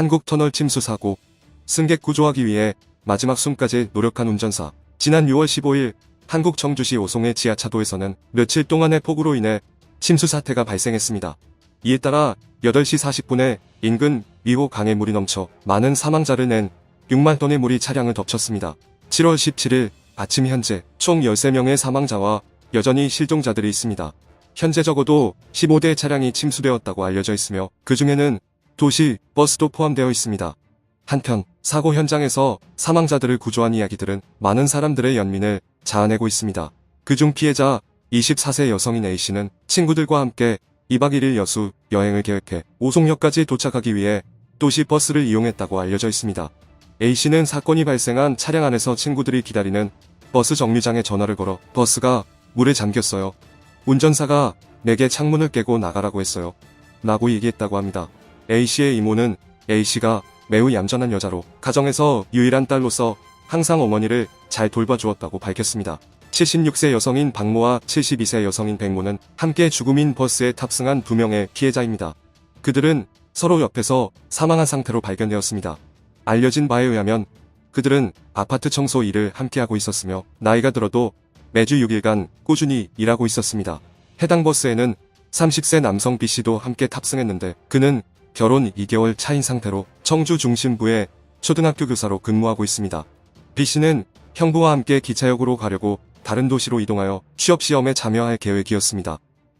한국터널 침수 사고, 승객 구조하기 위해 마지막 숨까지 노력한 운전사. 지난 6월 15일 한국 청주시 오송의 지하차도에서는 며칠 동안의 폭우로 인해 침수 사태가 발생했습니다. 이에 따라 8시 40분에 인근 미호 강에 물이 넘쳐 많은 사망자를 낸 6만 톤의 물이 차량을 덮쳤습니다. 7월 17일 아침 현재 총 13명의 사망자와 여전히 실종자들이 있습니다. 현재 적어도 15대의 차량이 침수되었다고 알려져 있으며 그 중에는 도시 버스도 포함되어 있습니다. 한편 사고 현장에서 사망자들을 구조한 이야기들은 많은 사람들의 연민을 자아내고 있습니다. 그중 피해자 24세 여성인 A씨는 친구들과 함께 2박 1일 여수 여행을 계획해 오송역까지 도착하기 위해 도시 버스를 이용했다고 알려져 있습니다. A씨는 사건이 발생한 차량 안에서 친구들이 기다리는 버스 정류장에 전화를 걸어 버스가 물에 잠겼어요. 운전사가 내게 창문을 깨고 나가라고 했어요. 라고 얘기했다고 합니다. A씨의 이모는 A씨가 매우 얌전한 여자로 가정에서 유일한 딸로서 항상 어머니를 잘 돌봐주었다고 밝혔습니다. 76세 여성인 박모와 72세 여성인 백모는 함께 죽음인 버스에 탑승한 2명의 피해자입니다. 그들은 서로 옆에서 사망한 상태로 발견되었습니다. 알려진 바에 의하면 그들은 아파트 청소 일을 함께하고 있었으며 나이가 들어도 매주 6일간 꾸준히 일하고 있었습니다. 해당 버스에는 30세 남성 B씨도 함께 탑승했는데 그는 결혼 2개월 차인 상태로 청주 중심부의 초등학교 교사로 근무하고 있습니다. B씨는 형부와 함께 기차역으로 가려고 다른 도시로 이동하여 취업시험에 참여할 계획이었습니다.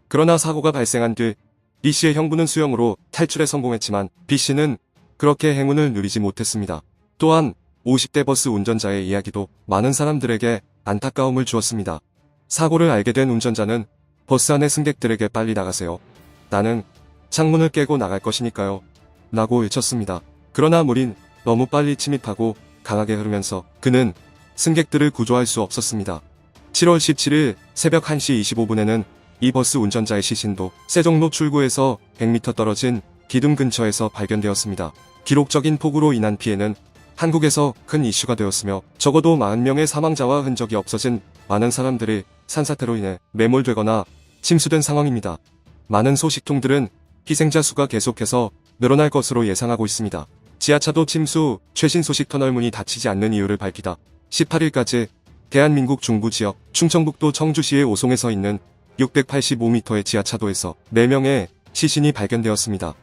그러나 사고가 발생한 뒤 B씨의 형부는 수영으로 탈출에 성공했지만 B씨는 그렇게 행운을 누리지 못했습니다. 또한 50대 버스 운전자의 이야기도 많은 사람들에게 안타까움을 주었습니다. 사고를 알게 된 운전자는 버스 안의 승객들에게 빨리 나가세요. 나는 창문을 깨고 나갈 것이니까요. 라고 외쳤습니다. 그러나 물이 너무 빨리 침입하고 강하게 흐르면서 그는 승객들을 구조할 수 없었습니다. 7월 17일 새벽 1시 25분에는 이 버스 운전자의 시신도 세종로 출구에서 100m 떨어진 기둥 근처에서 발견되었습니다. 기록적인 폭우로 인한 피해는 한국에서 큰 이슈가 되었으며 적어도 40명의 사망자와 흔적이 없어진 많은 사람들이 산사태로 인해 매몰되거나 침수된 상황입니다. 많은 소식통들은 희생자 수가 계속해서 늘어날 것으로 예상하고 있습니다. 지하차도 침수 최신 소식 터널 문이 닫히지 않는 이유를 밝히다. 18일까지 대한민국 중부 지역 충청북도 청주시의 오송에서 있는 685m의 지하차도에서 4명의 시신이 발견되었습니다.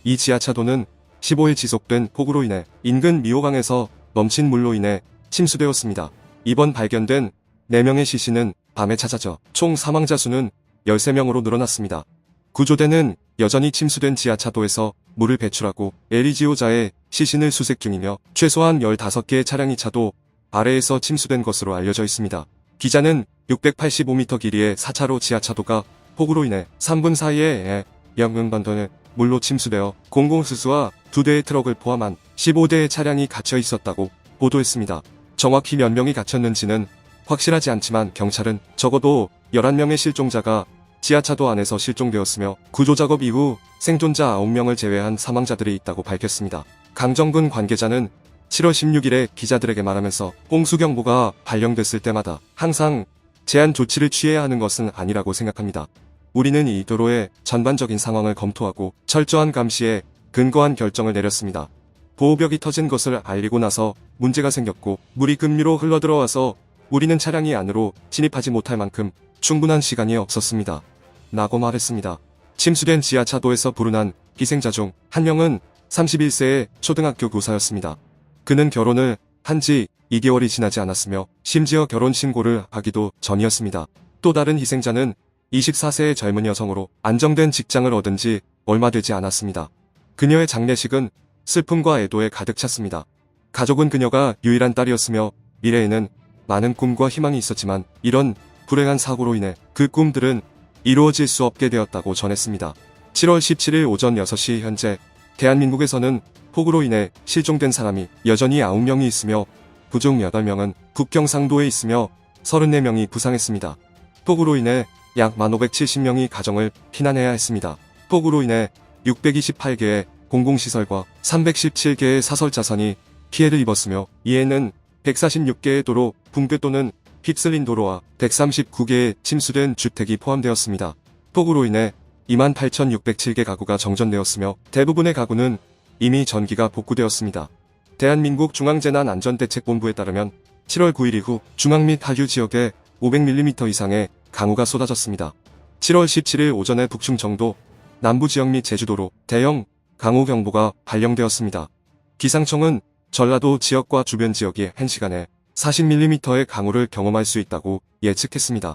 이 지하차도는 15일 지속된 폭우로 인해 인근 미호강에서 넘친 물로 인해 침수되었습니다. 이번 발견된 4명의 시신은 밤에 찾아져 총 사망자 수는 13명으로 늘어났습니다. 구조대는 여전히 침수된 지하차도에서 물을 배출하고 LEG호자의 시신을 수색 중이며 최소한 15개의 차량이 차도 아래에서 침수된 것으로 알려져 있습니다. 기자는 685m 길이의 4차로 지하차도가 폭우로 인해 3분 사이에 영흥반도는 물로 침수되어 공공수수와 2대의 트럭을 포함한 15대의 차량이 갇혀 있었다고 보도했습니다. 정확히 몇 명이 갇혔는지는 확실하지 않지만 경찰은 적어도 11명의 실종자가 지하차도 안에서 실종되었으며 구조작업 이후 생존자 9명을 제외한 사망자들이 있다고 밝혔습니다. 강정근 관계자는 7월 16일에 기자들에게 말하면서 홍수경보가 발령됐을 때마다 항상 제한 조치를 취해야 하는 것은 아니라고 생각합니다. 우리는 이 도로의 전반적인 상황을 검토하고 철저한 감시에 근거한 결정을 내렸습니다. 보호벽이 터진 것을 알리고 나서 문제가 생겼고 물이 급류로 흘러들어와서 우리는 차량이 안으로 진입하지 못할 만큼 충분한 시간이 없었습니다. 라고 말했습니다. 침수된 지하차도에서 불운한 희생자 중 한 명은 31세의 초등학교 교사였습니다. 그는 결혼을 한 지 2개월이 지나지 않았으며 심지어 결혼 신고를 하기도 전이었습니다. 또 다른 희생자는 24세의 젊은 여성으로 안정된 직장을 얻은 지 얼마 되지 않았습니다. 그녀의 장례식은 슬픔과 애도에 가득 찼습니다. 가족은 그녀가 유일한 딸이었으며 미래에는 많은 꿈과 희망이 있었지만 이런 불행한 사고로 인해 그 꿈들은 이루어질 수 없게 되었다고 전했습니다. 7월 17일 오전 6시 현재 대한민국에서는 폭우로 인해 실종된 사람이 여전히 9명이 있으며 그중 8명은 국경상도에 있으며 34명이 부상했습니다. 폭우로 인해 약 1570명이 가정을 피난해야 했습니다. 폭우로 인해 628개의 공공시설과 317개의 사설자산이 피해를 입었으며 이에는 146개의 도로 붕괴 또는 휩쓸린 도로와 139개의 침수된 주택이 포함되었습니다. 폭우로 인해 28,607개 가구가 정전되었으며 대부분의 가구는 이미 전기가 복구되었습니다. 대한민국 중앙재난안전대책본부에 따르면 7월 9일 이후 중앙 및 하류 지역에 500mm 이상의 강우가 쏟아졌습니다. 7월 17일 오전에 북충 정도, 남부지역 및 제주도로 대형 강우경보가 발령되었습니다. 기상청은 전라도 지역과 주변 지역이 1시간에 40mm의 강우를 경험할 수 있다고 예측했습니다.